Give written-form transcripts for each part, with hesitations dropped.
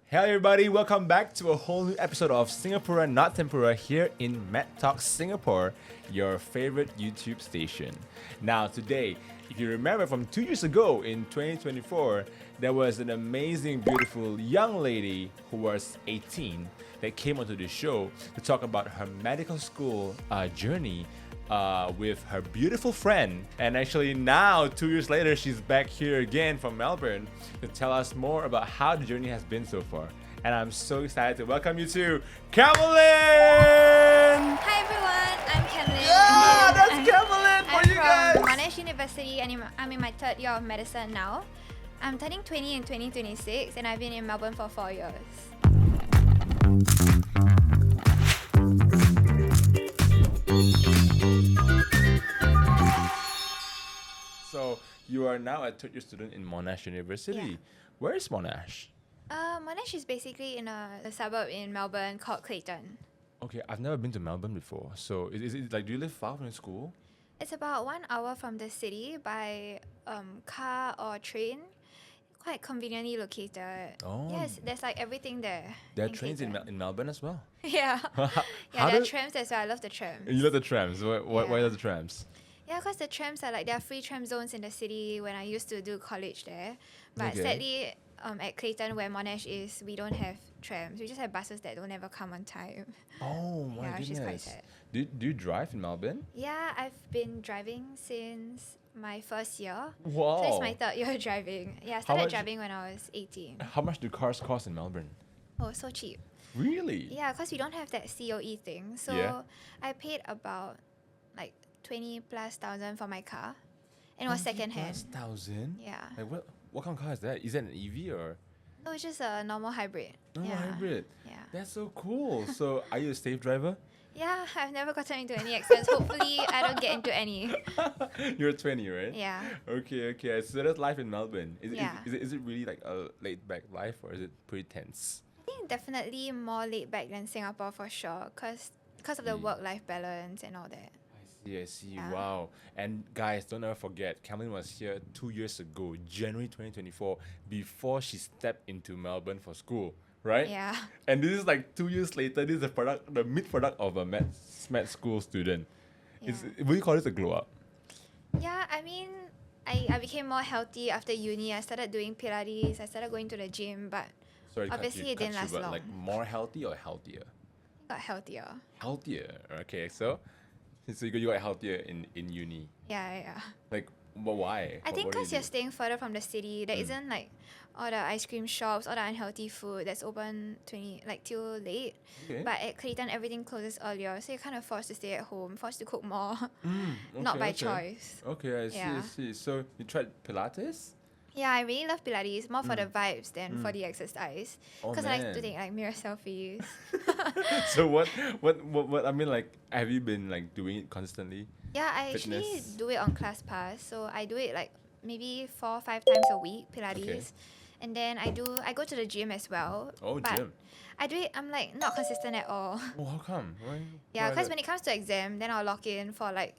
Hey everybody, welcome back to a whole new episode of Singapura Not Tempura here in Med Talk Singapore, your favorite YouTube station. Now today, if you remember from 2 years ago in 2024, there was an amazing, beautiful young lady who was 18 that came onto the show to talk about her medical school journey with her beautiful friend. And actually now, 2 years later, she's back here again from Melbourne to tell us more about how the journey has been so far. And I'm so excited to welcome you to Camelyn! Hi everyone, I'm Camelyn. Yeah, that's Camelyn for I'm you guys! from Monash University and I'm in my third year of medicine now. I'm turning 20 in 2026 and I've been in Melbourne for 4 years. So you are now a third year student in Monash University. Yeah. Where is Monash? Monash is basically in a suburb in Melbourne called Clayton. Okay, I've never been to Melbourne before. So is it like, do you live far from your school? It's about 1 hour from the city by car or train. Quite conveniently located. Oh. Yes, there's like everything there. There are trains in Clayton. Melbourne as well. Yeah. How Yeah, there are does- trams as well. I love the trams. You love the trams. Why Yeah. are the trams? Yeah, because the trams are like, there are free tram zones in the city when I used to do college there. But Okay. sadly, at Clayton, where Monash is, we don't have trams. We just have buses that don't ever come on time. Oh my Yeah, which is quite goodness. sad. Do you drive in Melbourne? Yeah, I've been driving since my first year. Wow. So it's my third year driving. Yeah, I How started much- driving when I was 18. How much do cars cost in Melbourne? Oh, so cheap. Really? Yeah, because we don't have that COE thing. So Yeah. I paid about like 20 plus thousand for my car. And it was 20 second plus hand. thousand? Yeah. Like what kind of car is that? Is that an EV or No, it's just a normal hybrid. normal yeah. hybrid? Yeah. That's so cool. So are you a safe driver? Yeah, I've never gotten into any accidents. Hopefully, I don't get into any. You're 20, right? Yeah. Okay. So that's life in Melbourne. Yeah. Is it really like a laid back life or is it pretty tense? I think definitely more laid back than Singapore for sure, because of the work-life balance and all that. I see. Yeah. Wow. And guys, don't ever forget, Camelyn was here 2 years ago, January 2024, before she stepped into Melbourne for school, right? Yeah. And this is like 2 years later. This is the mid product of a med school student. Yeah. Would you call this a glow up? Yeah, I mean, I became more healthy after uni. I started doing Pilates. I started going to the gym, but Sorry, Obviously, it didn't last but long. like more healthy or healthier? got healthier. Healthier. Okay, so you got healthier in uni. Yeah. Like, but why? I think What do you because you're do? staying further from the city, there isn't like all the ice cream shops, all the unhealthy food that's open till late. Okay. But at Clayton, everything closes earlier, so you're kind of forced to stay at home, forced to cook more, not Okay, by okay. choice. Okay, I Yeah. see. So you tried Pilates? Yeah, I really love Pilates, more for the vibes than for the exercise. Oh, Because I like to man. take like mirror selfies. So what I mean, like, have you been like doing it constantly? Yeah, I actually Fitness. do it on ClassPass, so I do it like maybe 4 or 5 times a week, Pilates. Okay. And then I go to the gym as well. Oh, but gym. I do it, I'm like not consistent at all. Oh, how come? Yeah, why because that? when it comes to exam, then I'll lock in for like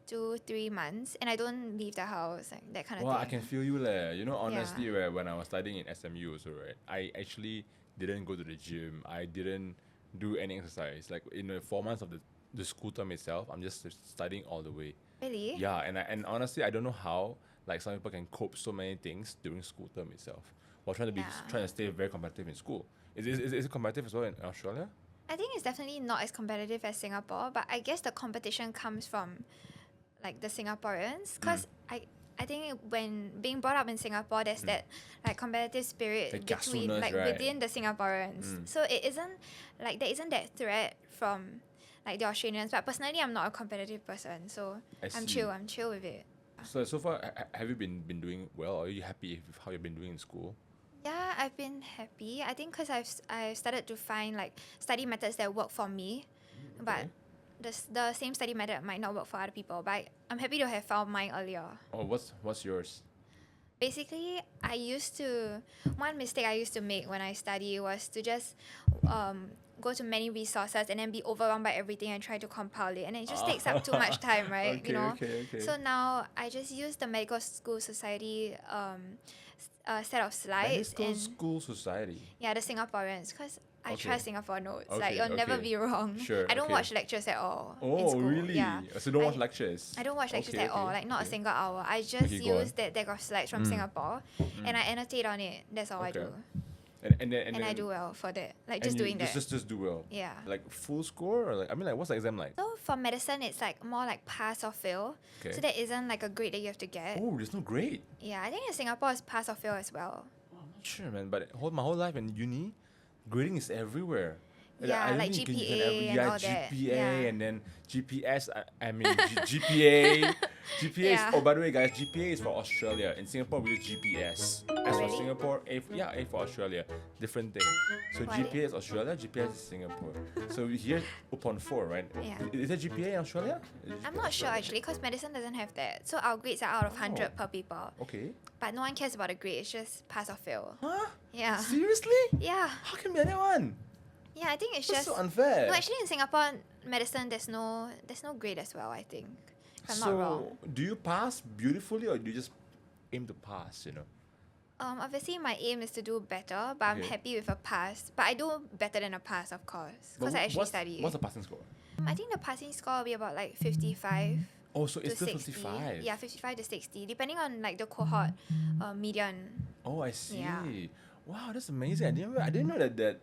2-3 months and I don't leave the house, like that kind of Well, thing. I can feel you there. You know, honestly, when I was studying in SMU also, right, I actually didn't go to the gym. I didn't do any exercise. Like in the 4 months of the school term itself, I'm just studying all the way. Really? Yeah, and honestly, I don't know how like some people can cope so many things during school term itself while trying to stay very competitive in school. Is it competitive as well in Australia? I think it's definitely not as competitive as Singapore, but I guess the competition comes from like the Singaporeans, because I think when being brought up in Singapore, there's that like competitive spirit The between kiasuness, like right? within the Singaporeans. So it isn't like there isn't that threat from like the Australians. But personally, I'm not a competitive person, so I I'm see. chill with it. So far, have you been doing well? Or are you happy with how you've been doing in school? Yeah, I've been happy. I think because I've started to find like study methods that work for me, but the same study method might not work for other people. But I'm happy to have found mine earlier. Oh, what's yours? Basically, one mistake I used to make when I study was to just go to many resources and then be overwhelmed by everything and try to compile it. And it just takes up too much time, right? Okay. So now I just use the Medical School Society set of slides. Medical And School Society. yeah, the Singaporeans, because I Okay. trust Singapore notes. Okay, Like, you'll never okay. be wrong. Sure, I don't okay. watch lectures at all in Oh, school. really? Yeah. So you don't watch I- lectures? I don't watch lectures Okay, at all, okay, like not a okay. single hour. I just Okay, go on. use that deck of slides from Singapore and I annotate on it. That's all I Okay. do. And then And I do well for that. Like, and just you doing that. Just do well. Yeah. Like full score, or like, I mean, like, what's the exam like? So for medicine, it's like more like pass or fail. Okay. So there isn't like a grade that you have to get. Oh, there's no grade. Yeah, I think in Singapore it's pass or fail as well. I'm not sure, man. But my whole life in uni, grading is everywhere. Yeah, I don't like think you GPA can and all that. GPA Yeah. and then GPS. I mean GPA. GPA Yeah. is, oh, by the way, guys, GPA is for Australia. In Singapore, we use GPS. S for Really? Singapore, A for Australia. Different thing. So Why? GPA is Australia, GPS is Singapore. So here, upon 4, right? Yeah. Is there GPA in Australia? I'm not sure actually because medicine doesn't have that. So our grades are out of 100 per people. Okay. But no one cares about the grade. It's just pass or fail. Huh? Yeah. Seriously? Yeah. How can be like that one? Yeah, I think it's That's just so unfair. no. Actually, in Singapore, medicine there's no grade as well. I think, if I'm not wrong. Do you pass beautifully or do you just aim to pass? You know. Obviously, my aim is to do better, but I'm Okay. happy with a pass. But I do better than a pass, of course, But because I actually what's- study. What's the passing score? I think the passing score will be about like 55 Oh, so to it's still 60. 55. Yeah, 55 to 60, depending on like the cohort median. Oh, I see. Yeah. Wow, that's amazing. I didn't know that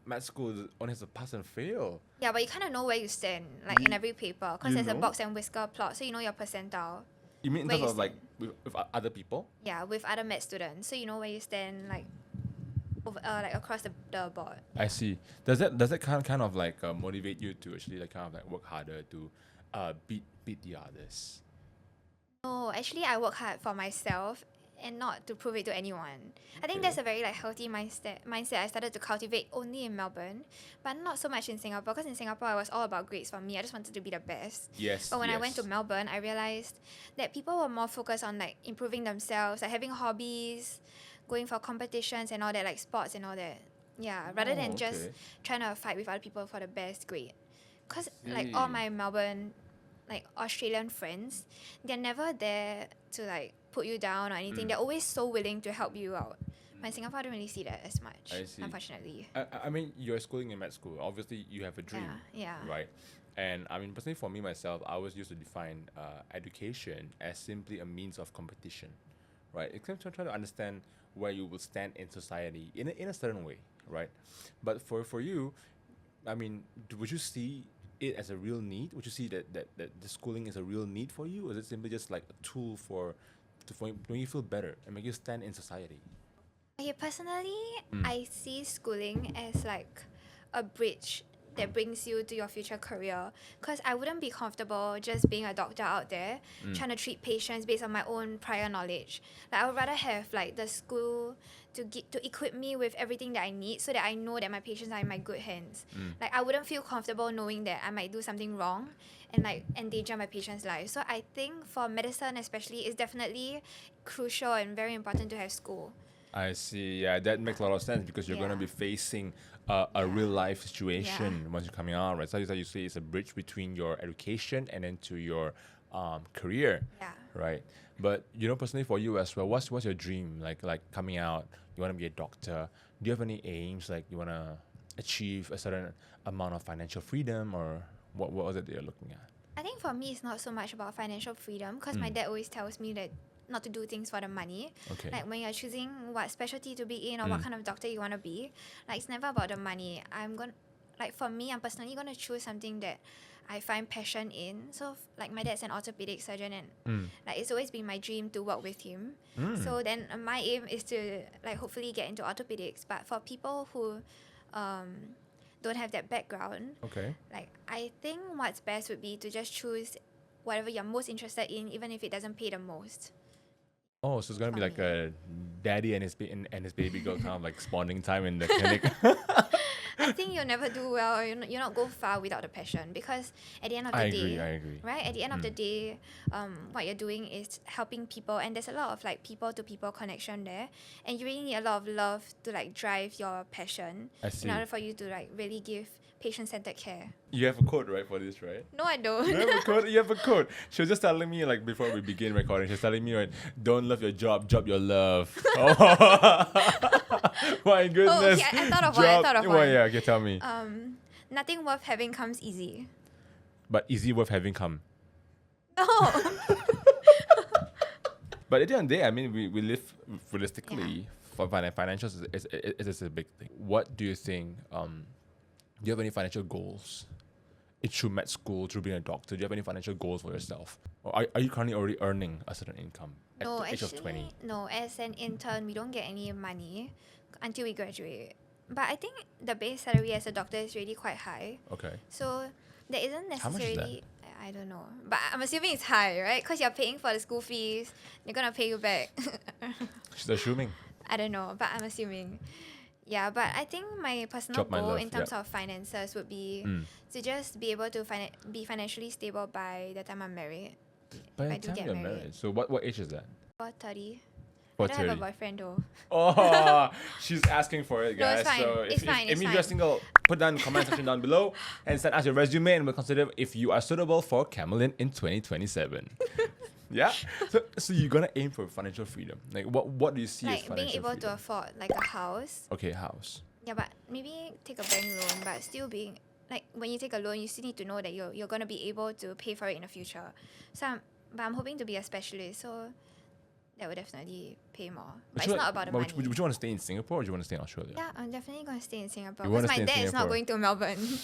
med school only has a pass and fail. Yeah, but you kind of know where you stand, like in every paper, because you there's a know? box and whisker plot, so you know your percentile. You mean in Where terms you of like with other people? Yeah, with other med students, so you know where you stand, like over, like across the board. I see. Does that kind of like motivate you to actually like kind of like work harder to beat the others? No, actually, I work hard for myself and not to prove it to anyone. I think Okay. that's a very like healthy mindset I started to cultivate only in Melbourne, but not so much in Singapore, because in Singapore it was all about grades for me. I just wanted to be the best. Yes. But when I went to yes. Melbourne, I realized that people were more focused on like improving themselves, like having hobbies, going for competitions and all that, like sports and all that. Yeah, rather Oh, than just okay. trying to fight with other people for the best grade. Because like all See. my Melbourne, like Australian friends, they're never there to like put you down or anything. They're always so willing to help you out. But in Singapore, I don't really see that as much, I see. unfortunately. I mean, you're schooling in med school. Obviously, you have a dream. Yeah. Right. And I mean, personally, for me myself, I always used to define education as simply a means of competition, right? Except to try to understand where you will stand in society in a certain way, right? But for you, I mean, would you see it as a real need? Would you see that the schooling is a real need for you, or is it simply just like a tool for make you feel better and make you stand in society? Okay, personally, I see schooling as like a bridge that brings you to your future career. Because I wouldn't be comfortable just being a doctor out there, trying to treat patients based on my own prior knowledge. Like, I would rather have like the school to equip me with everything that I need, so that I know that my patients are in my good hands. Like, I wouldn't feel comfortable knowing that I might do something wrong and like endanger my patient's life. So I think for medicine especially, it's definitely crucial and very important to have school. I see. Yeah, that makes a lot of sense because you're going to Yeah. be facing a real life situation once you're coming out, right? So you say it's a bridge between your education and then to your career, Yeah. right? But you know, personally for you as well, what's your dream? Like coming out, you want to be a doctor. Do you have any aims? Like you want to achieve a certain amount of financial freedom, or what was it that you're looking at? I think for me, it's not so much about financial freedom, because my dad always tells me that not to do things for the money. Okay. Like when you're choosing what specialty to be in or what kind of doctor you want to be, like it's never about the money. For me, I'm personally going to choose something that I find passion in. So like my dad's an orthopedic surgeon, and like it's always been my dream to work with him. So then my aim is to like hopefully get into orthopedics. But for people who don't have that background, Okay. like I think what's best would be to just choose whatever you're most interested in, even if it doesn't pay the most. Oh, so it's gonna be For like me. a daddy and his baby girl kind of like spawning time in the clinic. I think you'll never do well, or you'll not go far without the passion, because at the end of the day, I agree. right? At the end of the day, what you're doing is helping people, and there's a lot of like people to people connection there, and you really need a lot of love to like drive your passion I see. in order for you to like really give patient-centered care. You have a code, right, for this, right? No, I don't. You have a code? You have a code. She was just telling me, like, before we begin recording, she was telling me, right, don't love your job, job your love. Oh, my goodness. Oh, okay, I thought of one. I thought of Well, one. yeah, okay, tell me. Nothing worth having comes easy. But easy worth having come. No. But at the end of the day, I mean, we live realistically. For financials is a big thing. What do you think? Do you have any financial goals? It's through med school, through being a doctor. Do you have any financial goals for yourself? Or are you currently already earning a certain income at No, the age actually, of 20? no. As an intern, we don't get any money until we graduate. But I think the base salary as a doctor is really quite high. Okay. So there isn't How much is that? necessarily. I don't know, but I'm assuming it's high, right? Because you're paying for the school fees, they're gonna pay you back. She's assuming. I don't know, but I'm assuming. Yeah, but I think my personal Job, my goal love, in terms yeah. of finances would be to just be able to be financially stable by the time I'm married. By I the do time get you're married. married. So what age is that? Or 30. Or I don't have a 30? boyfriend though. Oh, she's asking for it, No, guys. it's fine. So It's fine, it's you're fine. single, put down in the comment section down below and send us your resume, and we'll consider if you are suitable for Camelyn in 2027. Yeah. So you're gonna aim for financial freedom. Like what do you see as Like financial being able freedom? to afford like a house. Okay, house. Yeah, but maybe take a bank loan, but still being like when you take a loan, you still need to know that you're gonna be able to pay for it in the future. So I'm hoping to be a specialist, so that would definitely pay more. But it's not about the money. Would you want to stay in Singapore or do you want to stay in Australia? Yeah, I'm definitely gonna stay in Singapore You wanna because my stay in dad is not Singapore? going to Melbourne.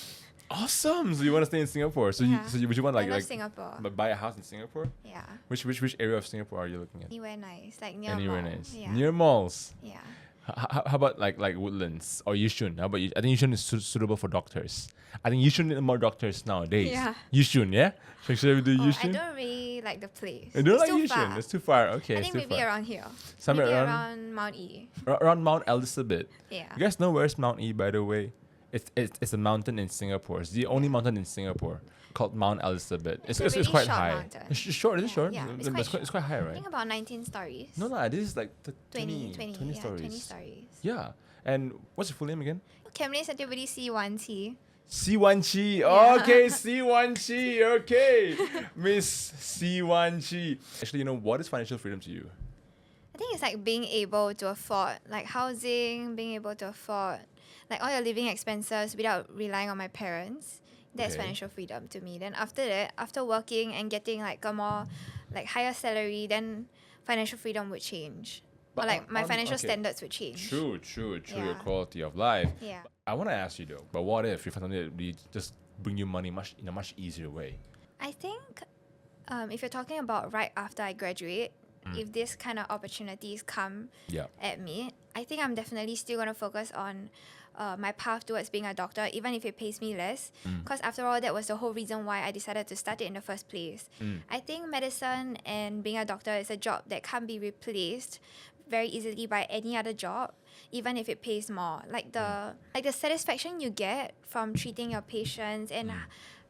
Awesome. So you want to stay in Singapore. So Yeah. would you want I like love Singapore. buy a house in Singapore? Yeah, Which area of Singapore are you looking at? anywhere nice, like near Anywhere mall. nice. Yeah, Near malls. yeah. How about like Woodlands or Yishun? How about you? I think Yishun is suitable for doctors. I think Yishun need more doctors nowadays. Yeah. Yishun, yeah? Should we do Oh, I Yishun? don't really like the place. You don't It's like too Yishun? far. It's too far. Okay, I it's think too maybe far. around here. Somewhere maybe around Mount E. around Mount Elizabeth. Yeah. You guys know where's Mount E, by the way? It's a mountain in Singapore. It's the only mountain in Singapore called Mount Elizabeth. It's a It's really quite short high. mountain. It's short. Is it short? Yeah, it's Then quite it's quite high, I right? think about 19 stories. No, this is like 20 20 stories. 20 stories. Yeah. And what's your full name again? Camelyn Activity C1T. C1Chi. Yeah. Okay, C1Chi. Okay. Miss C1Chi. Actually, what is financial freedom to you? I think it's like being able to afford like housing, being able to afford like all your living expenses without relying on my parents. That's Okay. financial freedom to me. Then after that, after working and getting like a more like higher salary, then financial freedom would change. But or like my financial okay. standards would change. True. Your Yeah. quality of life. Yeah. I want to ask you though, but what if you find something that really just bring you money in a much easier way? I think if you're talking about right after I graduate, if this kind of opportunities come Yeah. at me, I think I'm definitely still going to focus on my path towards being a doctor, even if it pays me less. Because after all, that was the whole reason why I decided to start it in the first place. I think medicine and being a doctor is a job that can't be replaced very easily by any other job, even if it pays more. Like the satisfaction you get from treating your patients and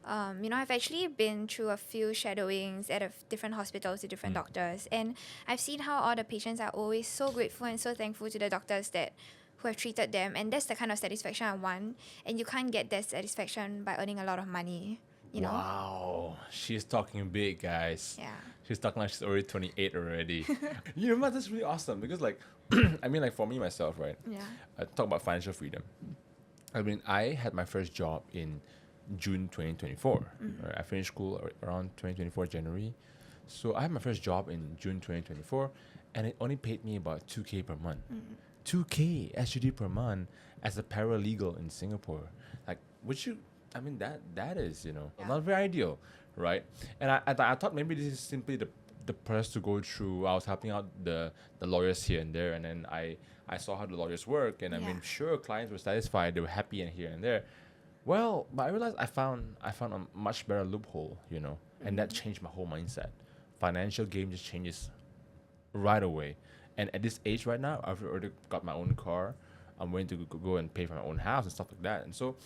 I've actually been through a few shadowings at different hospitals with different doctors, and I've seen how all the patients are always so grateful and so thankful to the doctors who have treated them, and that's the kind of satisfaction I want. And you can't get that satisfaction by earning a lot of money, you know? Wow, she's talking big, guys. Yeah. She's talking like she's already 28 already. You know what? That's really awesome because like, I mean like for me myself, right? Yeah. I talk about financial freedom. I mean, I had my first job in June 2024. Right? I finished school around 2024 January. So I had my first job in June 2024 and it only paid me about 2K per month. 2K SGD per month as a paralegal in Singapore. Like, I mean, that is, Yeah. not very ideal, right? And I thought maybe this is simply the process to go through. I was helping out the lawyers here and there, and then I saw how the lawyers work, and I mean, Yeah. sure, clients were satisfied, they were happy and here and there. Well, but I realized I found a much better loophole, and that changed my whole mindset. Financial game just changes right away. And at this age right now, I've already got my own car. I'm willing to go and pay for my own house and stuff like that. And so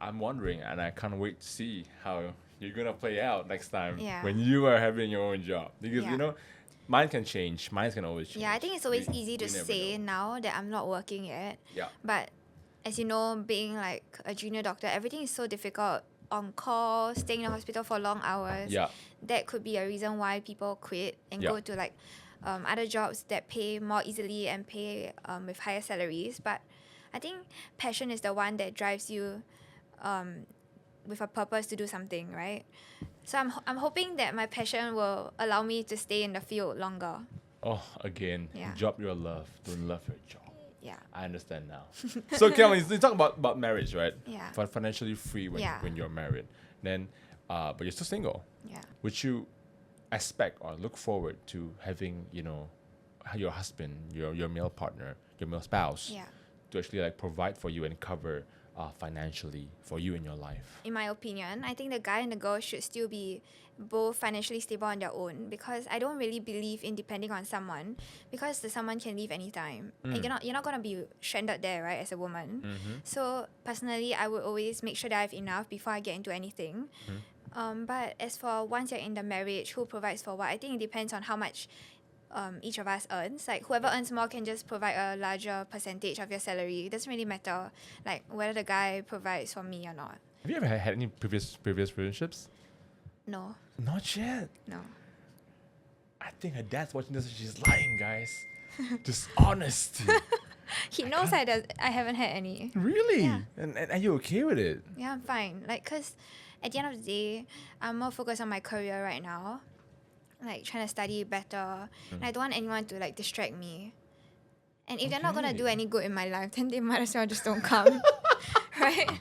I'm wondering, and I can't wait to see how you're gonna play out next time Yeah. when you are having your own job, because Yeah. mine can change. Mine can always change. Yeah, I think it's always easy to we never say know. now that I'm not working yet. Yeah. But as you know, being like a junior doctor, everything is so difficult. On call, staying in the hospital for long hours. Yeah. That could be a reason why people quit and go to like other jobs that pay more easily and pay with higher salaries. But I think passion is the one that drives you with a purpose to do something, right? So I'm hoping that my passion will allow me to stay in the field longer. Oh, again, Yeah. job your love. Don't love your job. Yeah. I understand now. So, Camelyn, you talk about marriage, right? Yeah. Financially free when Yeah. when you're married. Then, but you're still single. Yeah. Would you expect or look forward to having, your husband, your male partner, your male spouse, Yeah. to actually like provide for you and cover financially for you in your life? In my opinion, I think the guy and the girl should still be both financially stable on their own, because I don't really believe in depending on someone, because the someone can leave anytime. And you're not gonna be stranded there, right, as a woman. So personally, I would always make sure that I have enough before I get into anything. But as for once you're in the marriage, who provides for what, I think it depends on how much each of us earns. Like whoever earns more can just provide a larger percentage of your salary. It doesn't really matter like whether the guy provides for me or not. Have you ever had any previous relationships? No, Not yet. no. I think her dad's watching this and she's lying, guys. Just honesty. He knows I haven't had any. Really? Yeah. And are you okay with it? Yeah, I'm fine. Like, cause at the end of the day, I'm more focused on my career right now. Like trying to study better. And I don't want anyone to like distract me. And if they're not gonna do Okay. any good in my life, then they might as well just don't come. Right?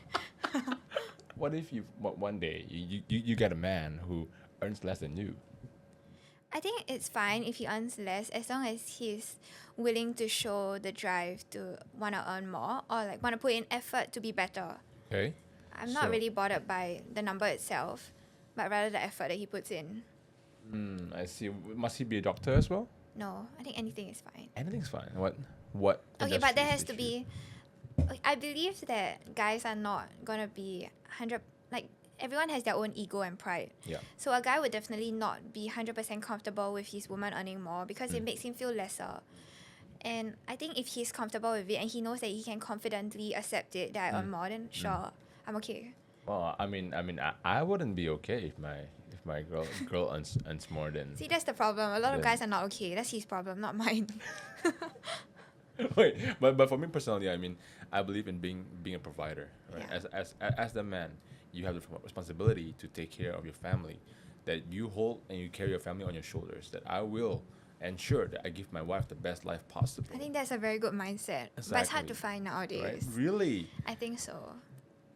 What if one day you get a man who earns less than you? I think it's fine if he earns less, as long as he's willing to show the drive to want to earn more, or like want to put in effort to be better. Okay. I'm not So- really bothered by the number itself, but rather the effort that he puts in. I see. Must he be a doctor as well? No, I think anything is fine. Anything's fine. What? Okay, industry but there is has the to truth? be. I believe that guys are not gonna be 100. Like everyone has their own ego and pride. Yeah. So a guy would definitely not be 100% comfortable with his woman earning more, because it makes him feel lesser. And I think if he's comfortable with it and he knows that he can confidently accept it that I earn more, then sure, I'm okay. Well, I wouldn't be okay if my girl earns more than. See, that's the problem. A lot of Then- guys are not okay. That's his problem, not mine. Wait, but for me personally, I believe in being a provider, right? Yeah. As the man, you have the responsibility to take care of your family, that you hold and you carry your family on your shoulders. That I will ensure that I give my wife the best life possible. I think that's a very good mindset. But it's hard to Exactly. find nowadays. Right? Really? I think so.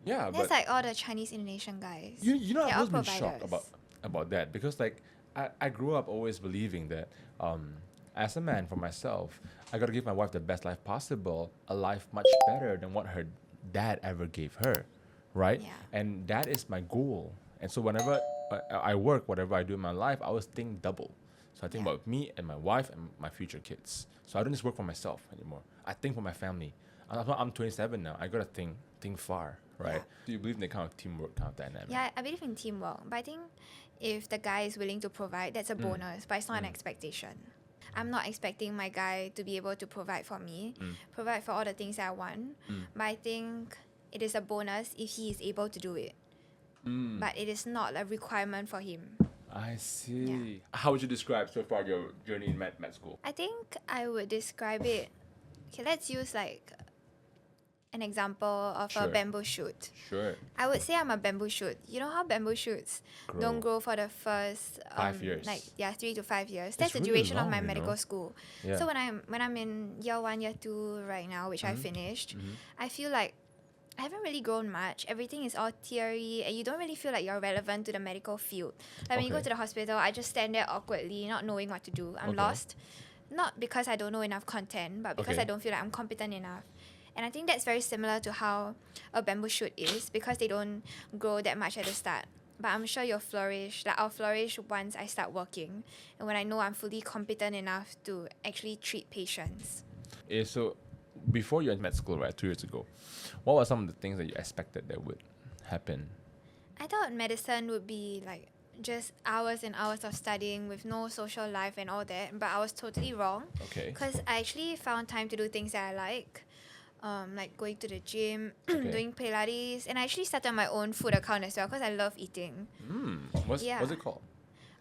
Yeah, That's but like all the Chinese Indonesian guys. you know, They're I all was been shocked providers. about that, because like I grew up always believing that as a man for myself, I gotta give my wife the best life possible, a life much better than what her dad ever gave her, right? Yeah. And that is my goal. And so whenever I work, whatever I do in my life, I always think double. So I think Yeah. about me and my wife and my future kids. So I don't just work for myself anymore. I think for my family. I'm 27 now. I gotta think far, right? Yeah. Do you believe in the kind of teamwork kind of dynamic? Yeah, I believe in teamwork. But I think if the guy is willing to provide, that's a bonus, but it's not an expectation. I'm not expecting my guy to be able to provide for me, provide for all the things that I want. But I think it is a bonus if he is able to do it. But it is not a requirement for him. I see. How would you describe so far your journey in med school? I think I would describe it. Okay, let's use like an example of a Sure. bamboo shoot. Sure. I would say I'm a bamboo shoot. You know how bamboo shoots don't grow for the first 5 years. 3 to 5 years. That's the really duration of long, my you know? medical school. Yeah. So when I'm in year 1, year 2 right now, which I finished, I feel like I haven't really grown much. Everything is all theory, and you don't really feel like you're relevant to the medical field. Like when you go Okay. to the hospital, I just stand there awkwardly, not knowing what to do. I'm Okay. lost. Not because I don't know enough content, but because Okay. I don't feel like I'm competent enough. And I think that's very similar to how a bamboo shoot is, because they don't grow that much at the start. But I'm sure you'll flourish. Like I'll flourish once I start working, and when I know I'm fully competent enough to actually treat patients. So before you went to med school, right, 2 years ago, what were some of the things that you expected that would happen? I thought medicine would be like just hours and hours of studying with no social life and all that, but I was totally wrong. Okay. Because I actually found time to do things that I like going to the gym, Okay. doing Pilates, and I actually started my own food account as well because I love eating. What's Yeah. it called?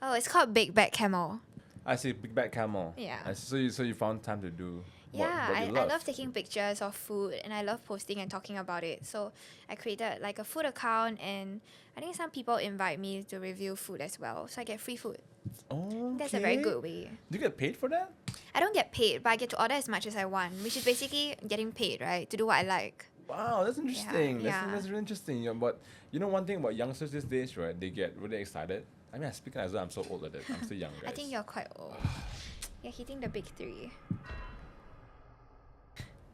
Oh, it's called Big Bad Camel. I see, Big Bad Camel. Yeah. I see. So you found time to do what Yeah, you I love taking pictures of food and I love posting and talking about it. So I created like a food account, and I think some people invite me to review food as well. So I get free food. Oh, That's a very good way. Do you get paid for that? I don't get paid, but I get to order as much as I want, which is basically getting paid, right? To do what I like. Wow, that's interesting. Yeah. That's really interesting. Yeah, but you know one thing about youngsters these days, right? They get really excited. I mean, speaking as though I'm so old at it. I'm still young, guys. I think you're quite old. You're hitting the big three.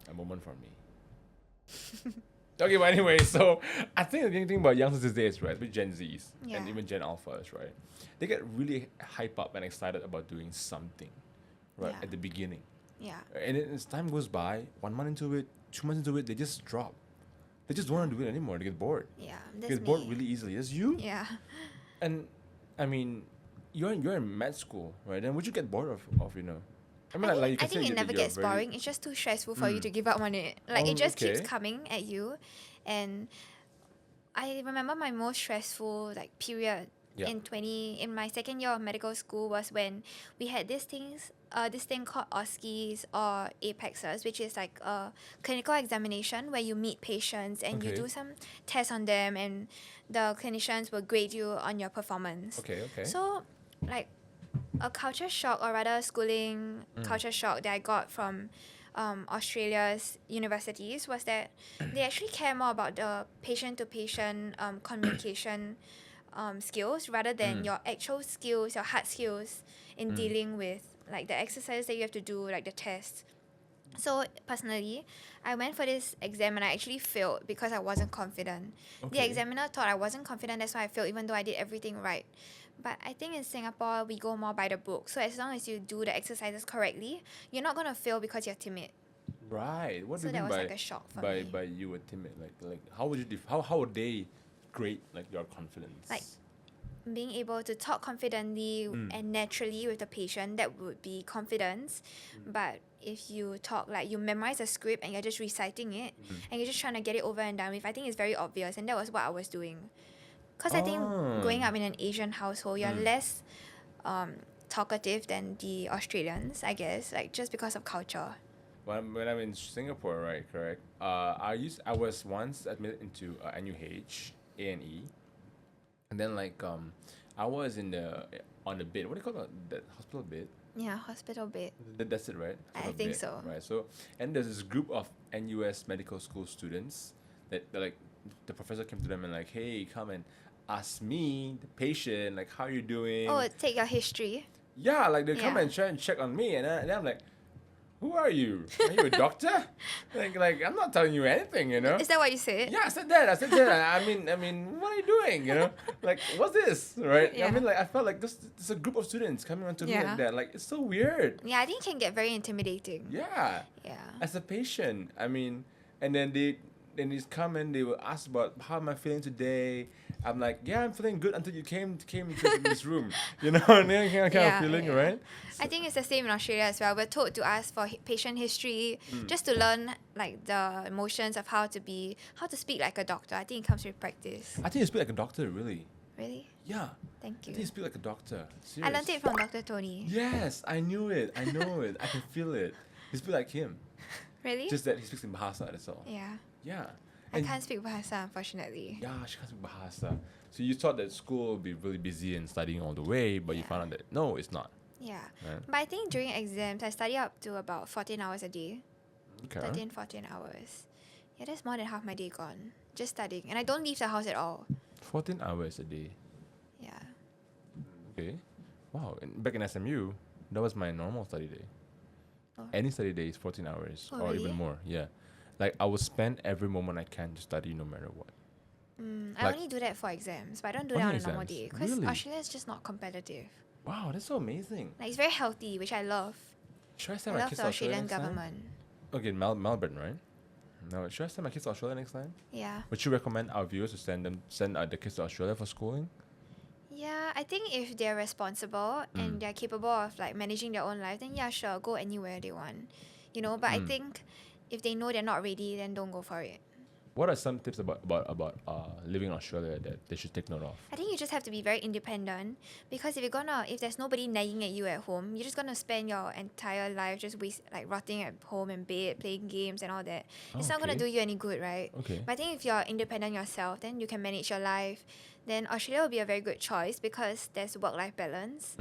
A moment for me. Okay, but anyway, so I think the thing about youngsters these days, right, with Gen Zs Yeah. and even Gen Alphas, right, they get really hype up and excited about doing something, right, Yeah. at the beginning. Yeah. And then as time goes by, 1 month into it, 2 months into it, they just drop. They just don't want to do it anymore. They get bored. Yeah. They That's get bored me. really easily. That's you. Yeah. And I mean, you're in med school, right? Then would you get bored of you know? I mean, you I can think say it never you're gets very- boring. It's just too stressful for you to give up on it. Like Oh, it just keeps okay. coming at you, and I remember my most stressful like period Yeah. in my second year of medical school was when we had this thing called OSCEs or APEXs, which is like a clinical examination where you meet patients and you Okay. do some tests on them, and the clinicians will grade you on your performance. Okay. So, like, a culture shock, or rather schooling culture shock that I got from Australia's universities was that they actually care more about the patient-to-patient communication skills rather than your actual skills, your hard skills in dealing with like the exercises that you have to do, like the tests. So personally, I went for this exam and I actually failed because I wasn't confident. The Okay. examiner thought I wasn't confident, that's why I failed even though I did everything right. But I think in Singapore, we go more by the book. So as long as you do the exercises correctly, you're not going to fail because you're timid. Right. What do So you that mean was by like a shock for by me. by you were timid? Like how would you how would they grade like your confidence? Like, being able to talk confidently and naturally with the patient, that would be confidence. But if you talk like you memorize a script and you're just reciting it and you're just trying to get it over and done with, I think it's very obvious, and that was what I was doing. Because I think growing up in an Asian household, you're less talkative than the Australians, I guess, like just because of culture. When I'm in Singapore, right, correct. I was once admitted into NUH A&E, and then like I was on the bed. What do you call that hospital bed? Yeah, hospital bed. That's it, right? I Hospital think bed, so. Right. So and there's this group of NUS medical school students that like the professor came to them and like, hey, come and ask me, the patient, like how you doing? Oh, take your history. Yeah, like they come Yeah. and try and check on me, and then I'm like, who are you? Are you a doctor? like I'm not telling you anything, you know. Is that what you said? Yeah, I said that. I mean, what are you doing? You know, like what's this, right? Yeah. I mean, like I felt like this is a group of students coming onto me Yeah. like that. Like it's so weird. Yeah, I think it can get very intimidating. Yeah. Yeah. As a patient, I mean, and then they come and they will ask about how am I feeling today. I'm like, yeah, I'm feeling good until you came into this room, you know, and then kind of feeling, yeah. right? I think it's the same in Australia as well. We're told to ask for patient history just to learn like the emotions of how to speak like a doctor. I think it comes with practice. I think you speak like a doctor, really. Really? Yeah. Thank I you. think you speak like a doctor. I Serious. learned it from Dr. Tony. Yes, I knew it. I know it. I can feel it. You speak like him. Really? Just that he speaks in Bahasa, that's all. Yeah. Yeah. I And- can't speak Bahasa, unfortunately. Yeah, she can't speak Bahasa. So you thought that school would be really busy and studying all the way, but you Yeah. found out that no, it's not. Yeah. Right? But I think during exams, I study up to about 14 hours a day. Okay. 13, 14 hours. Yeah, that's more than half my day gone. Just studying. And I don't leave the house at all. 14 hours a day. Yeah. Okay. Wow. And back in SMU, that was my normal study day. Oh. Any study day is 14 hours Oh, or really? even more. Yeah. Like I will spend every moment I can to study no matter what. I Like- only do that for exams, but I don't do that Only on a normal exams? day. Because Really? Australia is just not competitive. Wow, that's so amazing. Like, it's very healthy, which I love. Should I I send my love kids the to Australia Australian next time? government. Okay, Melbourne, right? No, should I send my kids to Australia next time? Yeah. Would you recommend our viewers to send the kids to Australia for schooling? Yeah, I think if they're responsible and they're capable of like managing their own life, then yeah, sure, go anywhere they want. But I think if they know they're not ready, then don't go for it. What are some tips about living in Australia that they should take note of? I think you just have to be very independent because if there's nobody nagging at you at home, you're just gonna spend your entire life just rotting at home in bed, playing games and all that. It's not gonna Okay. do you any good, right? Okay. But I think if you're independent yourself, then you can manage your life. Then Australia will be a very good choice because there's work-life balance,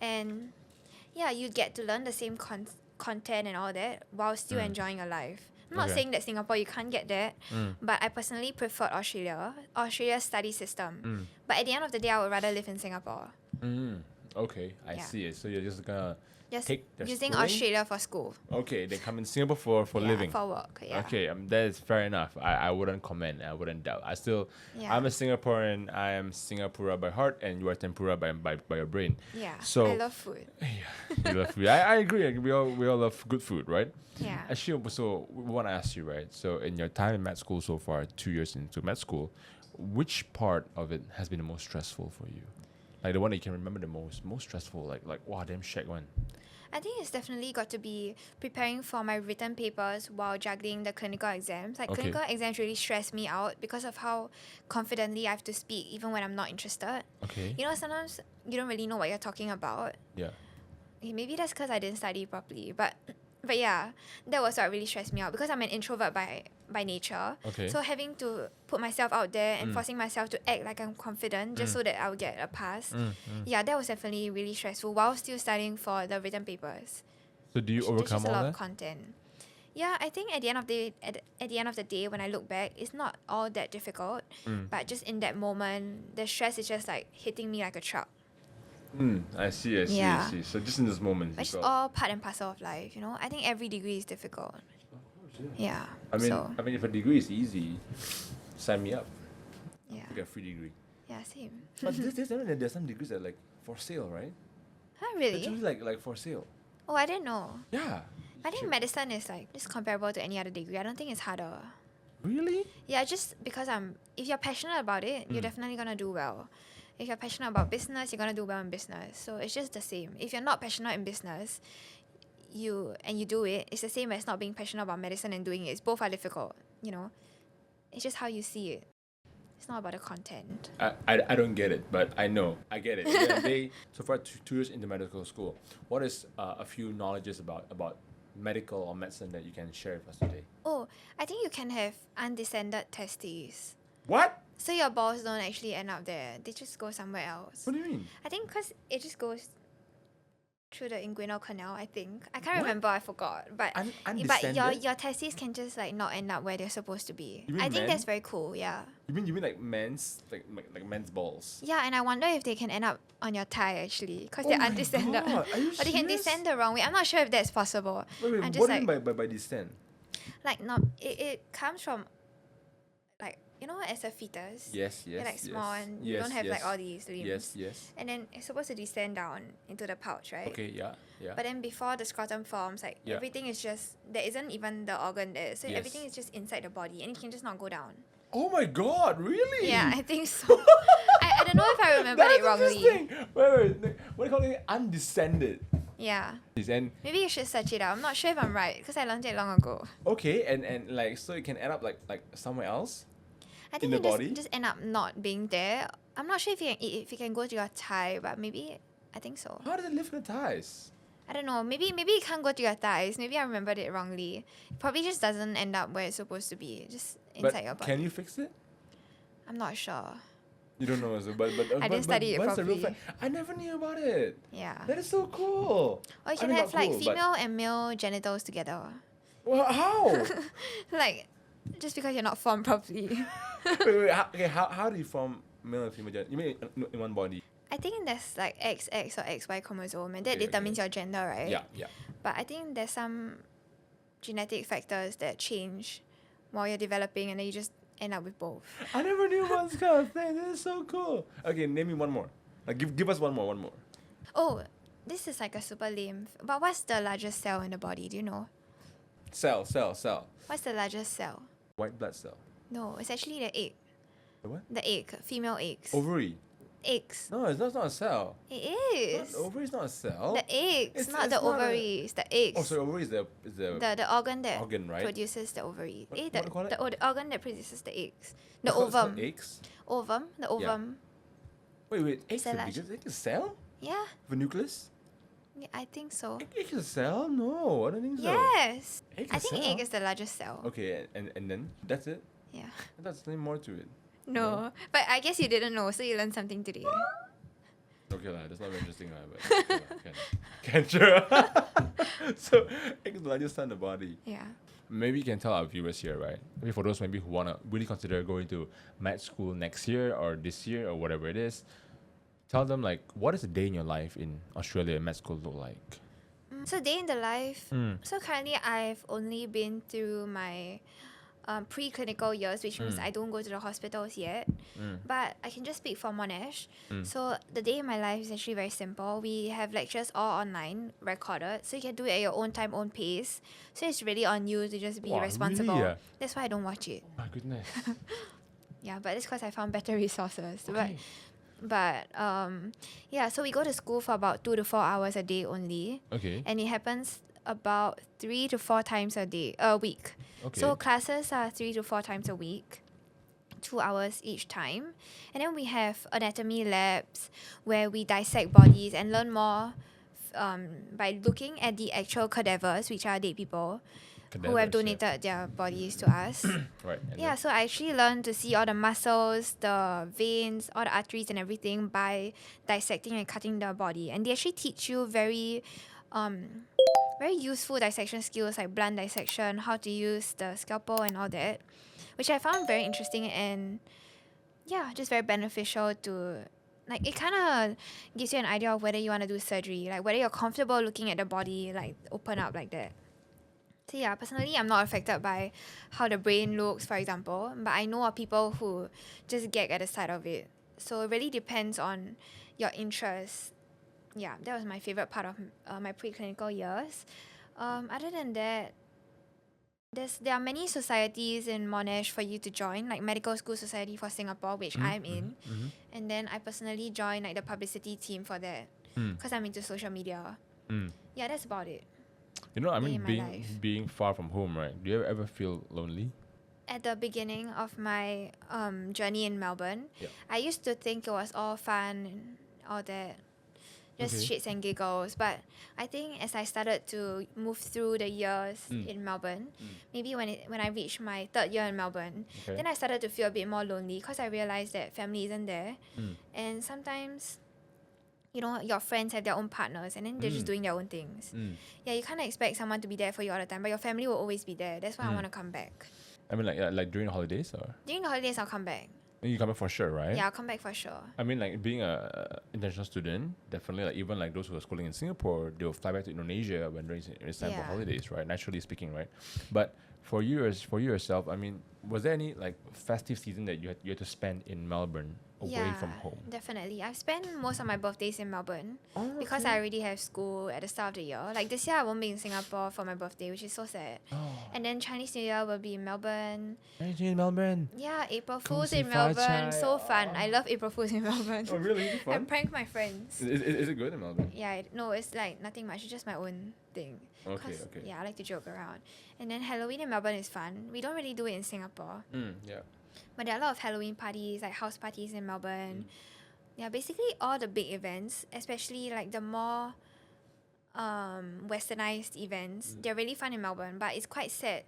and yeah, you get to learn the same content and all that while still enjoying your life. I'm not Okay. saying that Singapore you can't get that, but I personally prefer Australia's study system. But at the end of the day, I would rather live in Singapore. Okay, I Yeah. see it. So you're just gonna Just take their using schooling? Australia for school. Okay, they come in Singapore for Yeah, living. for work. Yeah. Okay, that is fair enough. I wouldn't comment. I wouldn't doubt. Yeah. I'm a Singaporean. I am Singapura by heart, and you are tempura by your brain. Yeah. So I love food. you love food. I agree. We all love good food, right? Yeah. Actually, so we want to ask you, right? So in your time in med school so far, 2 years into med school, which part of it has been the most stressful for you? Like the one that you can remember the most stressful, like wow, damn shag one. I think it's definitely got to be preparing for my written papers while juggling the clinical exams. Like Okay. clinical exams really stress me out because of how confidently I have to speak even when I'm not interested. Okay. Sometimes you don't really know what you're talking about. Yeah. Okay, maybe that's because I didn't study properly. But yeah, that was what really stressed me out because I'm an introvert by nature. Okay. So having to put myself out there and forcing myself to act like I'm confident just so that I'll get a pass. Yeah, that was definitely really stressful while still studying for the written papers. So do you There's overcome just a all lot that? of content. Yeah, I think at the end of the day, when I look back, it's not all that difficult. But just in that moment, the stress is just like hitting me like a truck. I see. Yeah. So just in this moment, But it's all part and parcel of life, I think every degree is difficult. Yeah. I mean, so, if a degree is easy, sign me up. yeah. You get a free degree. Yeah, same. But there's some degrees that are like for sale, right? Huh, It's really? really like for sale. Oh, I didn't know. Yeah. I think medicine is like just comparable to any other degree. I don't think it's harder. Really? Yeah, just because if you're passionate about it, you're definitely gonna do well. If you're passionate about business, you're gonna do well in business. So it's just the same. If you're not passionate in business, you do it, it's the same as not being passionate about medicine and doing it. Both are difficult, It's just how you see it. It's not about the content. I don't get it, but I know. I get it. So far, 2 years into medical school, what is a few knowledges about medical or medicine that you can share with us today? Oh, I think you can have undescended testes. What? So your balls don't actually end up there. They just go somewhere else. What do you mean? I think because it just goes through the inguinal canal, I think. I can't What? remember, I forgot. But Undescended? your testes can just like not end up where they're supposed to be. You mean I think men? that's very cool, yeah. You mean like men's like men's balls? Yeah, and I wonder if they can end up on your thigh actually. Because they're my undescended. God, are you Or they can serious? descend the wrong way. I'm not sure if that's possible. Wait, I'm just what do you like, mean by descent? like not it comes from like as a fetus. Yes, You're like small and you don't have like all these limbs. Yes. And then it's supposed to descend down into the pouch, right? Okay, yeah. But then before the scrotum forms, like Yeah. everything is just there isn't even the organ there, so Yes. everything is just inside the body, and it can just not go down. Oh my God! Really? Yeah, I think so. I don't know if I remember That's it wrongly. interesting. Wait. What do you call it? Undescended. Yeah, And maybe you should search it out. I'm not sure if I'm right because I learned it long ago. okay, and like so it can end up like somewhere else. I think the it body? just end up not being there. I'm not sure if it can go to your thigh, but maybe I think so. How does it live in the thighs? I don't know. Maybe it can't go to your thighs. Maybe I remembered it wrongly. It probably just doesn't end up where it's supposed to be. Just inside your But body. can you fix it? I'm not sure. You don't know, also, but I didn't study it what's the real properly. fact? I never knew about it. Yeah. That is so cool. Or you I can mean, have not like cool, but- female and male genitals together. Well, how? Like, just because you're not formed properly. wait. How do you form male and female gender? You mean in one body? I think there's like XX or XY chromosome, and that Okay, determines your gender, right? Yeah. But I think there's some genetic factors that change while you're developing, and then you just end up with both. I never knew about this kind of thing. This is so cool. Okay, name me one more. Like give us one more. Oh, this is like a super lame. But what's the largest cell in the body? Do you know? Cell. What's the largest cell? White blood cell. No, it's actually the egg. The what? The egg. Female eggs. Ovary. Eggs. No, it's not a cell. It is. Ovary is not a cell. The eggs, not it's the not ovaries. The eggs. Oh, so ovary is the organ that organ, right? produces the ovary. What do you call it? The organ that produces the eggs. The It's called ovum. eggs? Ovum. The ovum. Wait. Eggs Cell are bigger? Egg is a cell? Yeah. With a nucleus? Yeah, I think so. Egg is a cell? No, I don't think so. Yes. Egg is I a think cell. egg is the largest cell. Okay, and then that's it? Yeah. I thought there's nothing more to it. No. But I guess you didn't know, so you learned something today. Okay lah, that's not very interesting lah, but okay lah, can sure. So, egg is the largest cell in the body. Yeah. Maybe you can tell our viewers here, right? Maybe for those maybe who wanna really consider going to med school next year or this year or whatever it is, tell them like what does a day in your life in Australia med school look like? So day in the life. So currently I've only been through my preclinical years, which means I don't go to the hospitals yet. But I can just speak for Monash. So the day in my life is actually very simple. We have lectures all online, recorded, so you can do it at your own time, own pace. So it's really on you to just be Wow, responsible. really, ah? That's why I don't watch it. My goodness. Yeah, but it's because I found better resources. Okay. But yeah, so we go to school for about 2 to 4 hours a day only. Okay. And it happens about 3 to 4 times a week. Okay. So classes are 3 to 4 times a week, 2 hours each time. And then we have anatomy labs where we dissect bodies and learn more by looking at the actual cadavers, which are dead people who have donated their bodies to us. Right. Yeah, so I actually learned to see all the muscles, the veins, all the arteries and everything by dissecting and cutting the body. And they actually teach you very useful dissection skills like blunt dissection, how to use the scalpel and all that, which I found very interesting and yeah, just very beneficial to, like, it kind of gives you an idea of whether you want to do surgery, like whether you're comfortable looking at the body like open up like that. So yeah, personally, I'm not affected by how the brain looks, for example, but I know of people who just gag at the sight of it. So it really depends on your interest. Yeah, that was my favorite part of my preclinical years. Other than that, there are many societies in Monash for you to join, like Medical School Society for Singapore, which I'm in. And then I personally joined like the publicity team for that because I'm into social media. Yeah, that's about it. You know, I Day mean, in my life. being far from home, right? Do you ever feel lonely? At the beginning of my journey in Melbourne, Yeah. I used to think it was all fun and all that, just Okay. shits and giggles. But I think as I started to move through the years in Melbourne, maybe when I reached my 3rd year in Melbourne, Okay. then I started to feel a bit more lonely because I realized that family isn't there. And sometimes, you know, your friends have their own partners and then they're just doing their own things. Yeah, you can't expect someone to be there for you all the time, but your family will always be there. That's why I want to come back. I mean, like during the holidays, or During the holidays, I'll come back. you come back for sure, right? Yeah, I'll come back for sure. I mean, like being a international student, definitely, like even like those who are schooling in Singapore, they'll fly back to Indonesia when during it's time for Yeah. holidays, right? Naturally speaking, right? But for you yourself, I mean, was there any like festive season that you had to spend in Melbourne away from home? Definitely. I've spent most of my birthdays in Melbourne Oh, because I already have school at the start of the year. Like this year, I won't be in Singapore for my birthday, which is so sad. And then Chinese New Year will be in Melbourne. in Melbourne. Yeah, April Fools Kung in Si Fa Melbourne. Chai. So fun. I love April Fools in Melbourne. Oh, really? Is it I fun? prank my friends. Is it good in Melbourne? Yeah, no, it's like nothing much. It's just my own thing. Okay, 'Cause, okay. Yeah, I like to joke around. And then Halloween in Melbourne is fun. We don't really do it in Singapore. Yeah. But there are a lot of Halloween parties, like house parties in Melbourne. Yeah, basically all the big events, especially like the more westernized events, they're really fun in Melbourne. But it's quite sad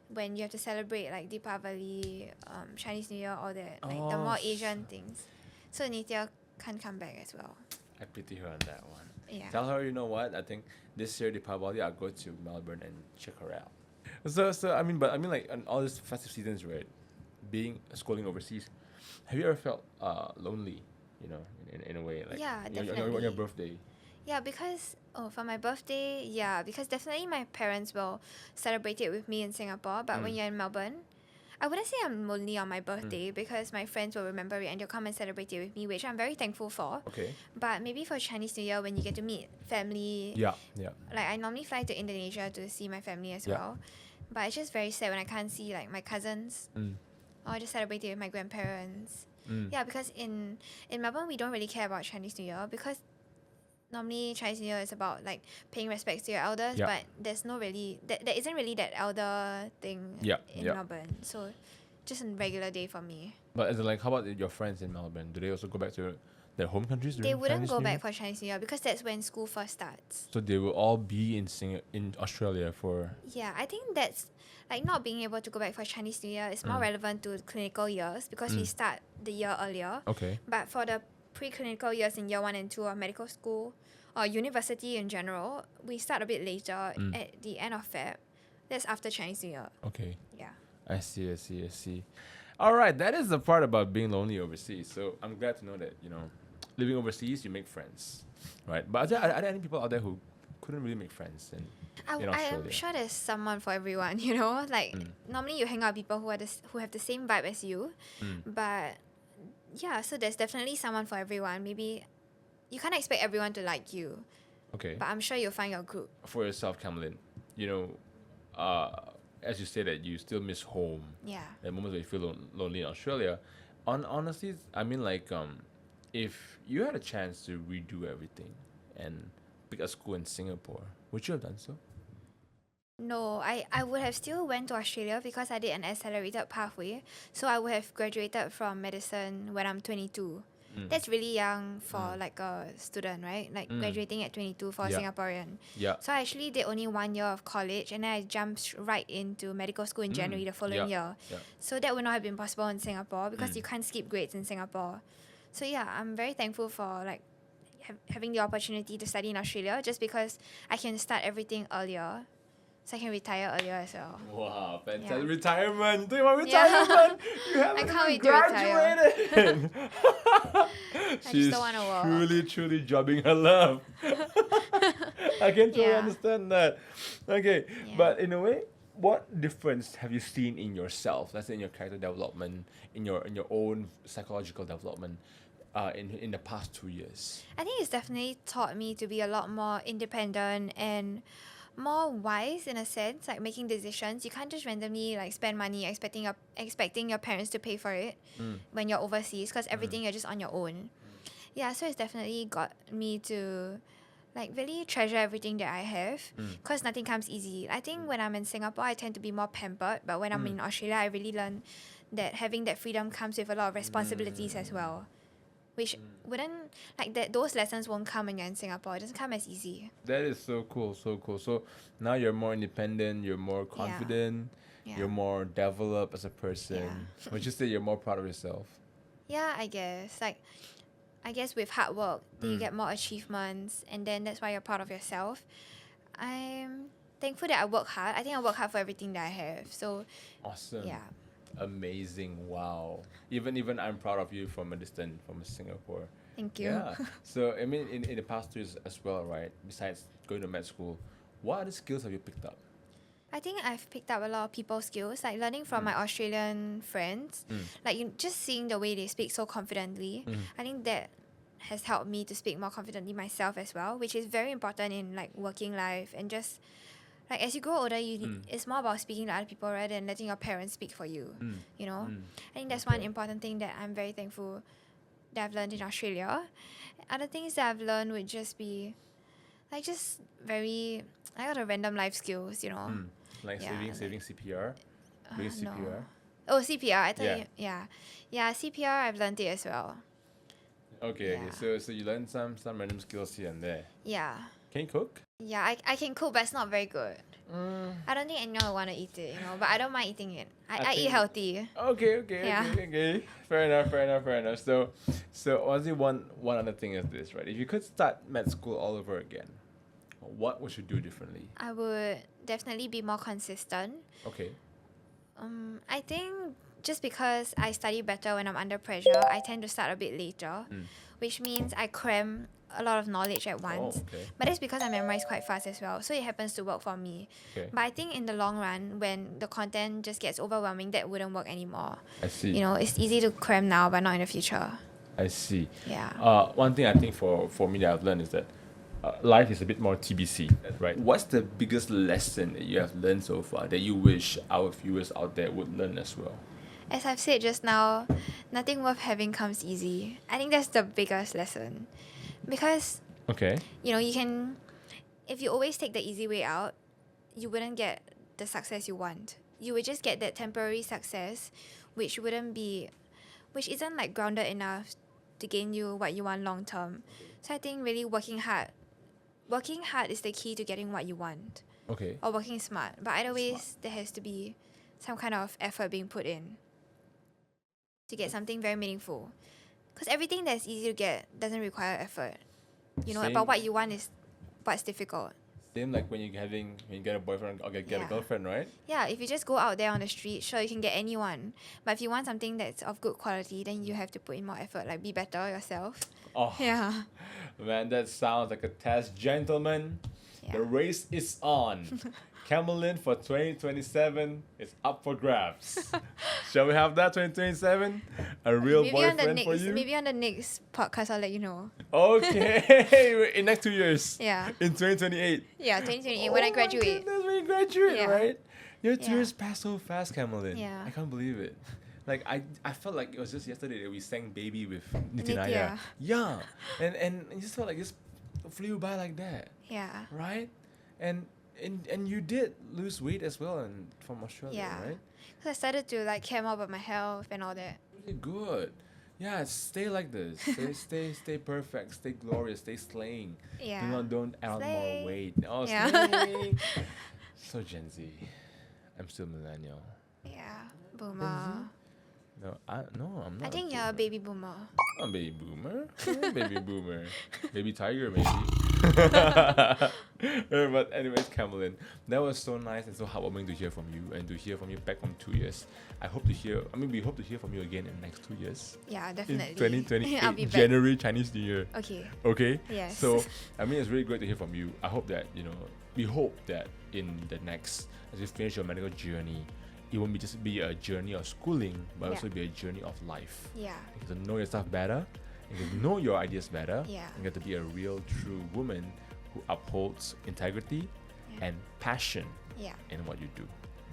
when you have to celebrate like Deepavali, Chinese New Year, all that, like the more Asian things. So Nithya can't come back as well. I pity her on that one. Yeah. Tell her, you know what? I think this year Deepavali, I'll go to Melbourne and check her out. So I mean, like on all these festive seasons, right? Being schooling overseas, have you ever felt lonely? You know, in a way, like Yeah, on your definitely. birthday. Yeah, because for my birthday, because definitely my parents will celebrate it with me in Singapore. But when you're in Melbourne, I wouldn't say I'm lonely on my birthday because my friends will remember it and they'll come and celebrate it with me, which I'm very thankful for. Okay. But maybe for Chinese New Year, when you get to meet family, Yeah. like I normally fly to Indonesia to see my family as Yeah. well. But it's just very sad when I can't see like my cousins Mm. or just celebrate it with my grandparents. Mm. Yeah, because in Melbourne we don't really care about Chinese New Year because normally Chinese New Year is about like paying respects to your elders, Yeah. but there's no really there isn't really that elder thing Yeah, in yeah. Melbourne. So just a regular day for me. But as in, like, how about your friends in Melbourne? Do they also go back to their home countries during They wouldn't Chinese go New back Year? for Chinese New Year because that's when school first starts. So they will all be in Australia for. Yeah, I think that's like not being able to go back for Chinese New Year is more Mm. relevant to clinical years because we Mm. start the year earlier. Okay. But for the preclinical years in year 1 and 2 of medical school or university in general, we start a bit later Mm. at the end of Feb. That's after Chinese New Year. Okay. Yeah. I see. All right, that is the part about being lonely overseas. So I'm glad to know that, living overseas, you make friends, right? But are there any people out there who couldn't really make friends in I am Australia? sure there's someone for everyone, Like Mm. normally you hang out with people who have the same vibe as you, Mm. but yeah, so there's definitely someone for everyone. Maybe you can't expect everyone to like you, Okay. but I'm sure you'll find your group. For yourself, Camelyn, as you say that you still miss home, Yeah. at moments where you feel lonely in Australia, honestly, I mean, like, if you had a chance to redo everything and pick a school in Singapore, would you have done so? No, I would have still went to Australia because I did an accelerated pathway. So I would have graduated from medicine when I'm 22. Mm. That's really young for Mm. like a student, right? Like Mm. graduating at 22 for a Yeah. Singaporean. Yeah. So I actually did only 1 year of college and then I jumped right into medical school in January the following year. Yeah. So that would not have been possible in Singapore because Mm. you can't skip grades in Singapore. So yeah, I'm very thankful for like having the opportunity to study in Australia just because I can start everything earlier. So I can retire earlier as well. Wow, fantastic. Yeah. Retirement. You talking about Yeah. retirement? You haven't I can't even wait to retire. graduated. I She's just don't want to work. truly jobbing her love. I can totally Yeah. understand that. Okay, Yeah. but in a way, what difference have you seen in yourself? Let's say in your character development, in your own psychological development, in the past 2 years. I think it's definitely taught me to be a lot more independent and more wise in a sense, like making decisions. You can't just randomly like spend money expecting your parents to pay for it Mm. when you're overseas because everything you're just on your own. Yeah, so it's definitely got me to like really treasure everything that I have Mm. because nothing comes easy. I think when I'm in Singapore, I tend to be more pampered, but when I'm Mm. in Australia, I really learn that having that freedom comes with a lot of responsibilities as well, which wouldn't like that. Those lessons won't come when you're in Singapore. It doesn't come as easy. That is so cool. So now you're more independent, you're more confident, Yeah. you're more developed as a person. Yeah. Would you say you're more proud of yourself? Yeah, I guess. Like, I guess with hard work, then you Mm. get more achievements, and then that's why you're proud of yourself. I'm thankful that I work hard. I think I work hard for everything that I have. So, Awesome. yeah. Amazing. Wow. Even I'm proud of you from a distance, from Singapore. Thank you. Yeah. So I mean, in the past 2 years as well, right? Besides going to med school, what other skills have you picked up? I think I've picked up a lot of people skills, like learning from my Australian friends. Mm. Like, just seeing the way they speak so confidently. Mm. I think that has helped me to speak more confidently myself as well, which is very important in like working life and just like as you grow older, it's more about speaking to other people rather than letting your parents speak for you. Mm. You know, Mm. I think that's one Okay. important thing that I'm very thankful that I've learned in Australia. Other things that I've learned would just be like just very I got a random life skills, Mm. Like Yeah, saving CPR, doing no. CPR. Oh, CPR. I thought Yeah. yeah. CPR. I've learned it as well. Okay. Yeah. So you learn some random skills here and there. Yeah, Can you cook? yeah. I can cook, but it's not very good. I don't think anyone would want to eat it, but I don't mind eating it. I eat think- healthy. Okay. Yeah. Fair enough. So honestly, one other thing is this, right? If you could start med school all over again, what would you do differently? I would definitely be more consistent. Okay. I think just because I study better when I'm under pressure, I tend to start a bit later, which means I cram a lot of knowledge at once. okay. But that's because I memorize quite fast as well, so it happens to work for me. Okay. But I think in the long run, when the content just gets overwhelming, that wouldn't work anymore. I see. It's easy to cram now, but not in the future. I see. Yeah. One thing I think for me that I've learned is that life is a bit more TBC, right? What's the biggest lesson that you have learned so far that you wish our viewers out there would learn as well? As I've said just now, nothing worth having comes easy. I think that's the biggest lesson. Because, Okay. you can, if you always take the easy way out, you wouldn't get the success you want. You would just get that temporary success, which isn't like grounded enough to gain you what you want long term. So I think really working hard is the key to getting what you want. Okay. Or working smart. But either ways, there has to be some kind of effort being put in to get something very meaningful. Because everything that's easy to get doesn't require effort. Same. But what you want is what's difficult. Same like when you get a boyfriend or get a Yeah. girlfriend, right? Yeah, if you just go out there on the street, sure, you can get anyone. But if you want something that's of good quality, then you have to put in more effort, like be better yourself. Oh, Yeah. man, that sounds like a test, gentlemen. Yeah. The race is on. Camelyn for 2027 is up for grabs. Shall we have that 2027? A real boyfriend for you? Maybe on the next podcast, I'll let you know. Okay, in next 2 years. Yeah. In 2028. Yeah, 2028 when I graduate. That's when you graduate, Yeah. right? Your 2 Yeah. years passed so fast, Camelyn. Yeah. I can't believe it. Like I felt like it was just yesterday that we sang Baby with Nitinaya. Nitya. Yeah. And it just felt like it just flew by like that. Yeah. Right? And you did lose weight as well from Australia, Yeah. right? Because I started to like care more about my health and all that. Really good. Yeah, stay like this. Stay perfect. Stay glorious. Stay slaying. Yeah. Don't add Slay. more weight. Oh, Yeah. slay. So Gen Z. I'm still millennial. Yeah. Boomer. No, I'm not. I think you're a baby boomer. I'm a baby boomer. I'm a baby boomer. Baby tiger, maybe. But anyways, Camelyn, that was so nice and so heartwarming to hear from you and to hear from you back from 2 years. We hope to hear from you again in the next 2 years. Yeah, In definitely. 2028, I'll be back. January, Chinese New Year. Okay. Okay? Yes. So, it's really great to hear from you. I hope that, we hope that in the next, as you finish your medical journey, it won't just be a journey of schooling, but Yeah. also be a journey of life. Yeah. You get to know yourself better, you get to know your ideas better, Yeah. you get to be a real, true woman who upholds integrity Yeah. and passion Yeah. in what you do.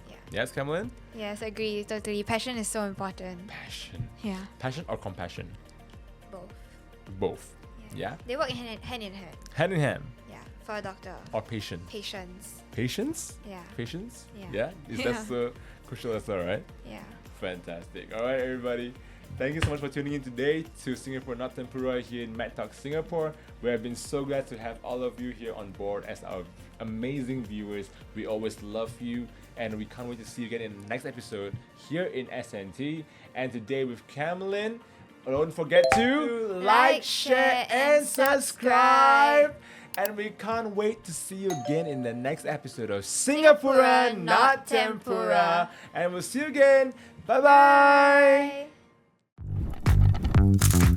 Yeah. Yes, Camelyn? Yes, agree. Totally. Passion is so important. Passion. Yeah. Passion or compassion? Both. Both. Yeah? They work hand in hand. Hand in hand. Yeah. For a doctor. Or patient? Patience. Patience? Yeah. Patience? Yeah. Is Yeah. that so crucial as well, right? Yeah. Fantastic. All right, everybody. Thank you so much for tuning in today to Singapura Not Tempura here in Mad Talk Singapore. We have been so glad to have all of you here on board as our amazing viewers. We always love you and we can't wait to see you again in the next episode here in SNT. And today with Camelyn, don't forget to like, share, and subscribe. And we can't wait to see you again in the next episode of Singapura Not Tempura. And we'll see you again. Bye-bye. Bye.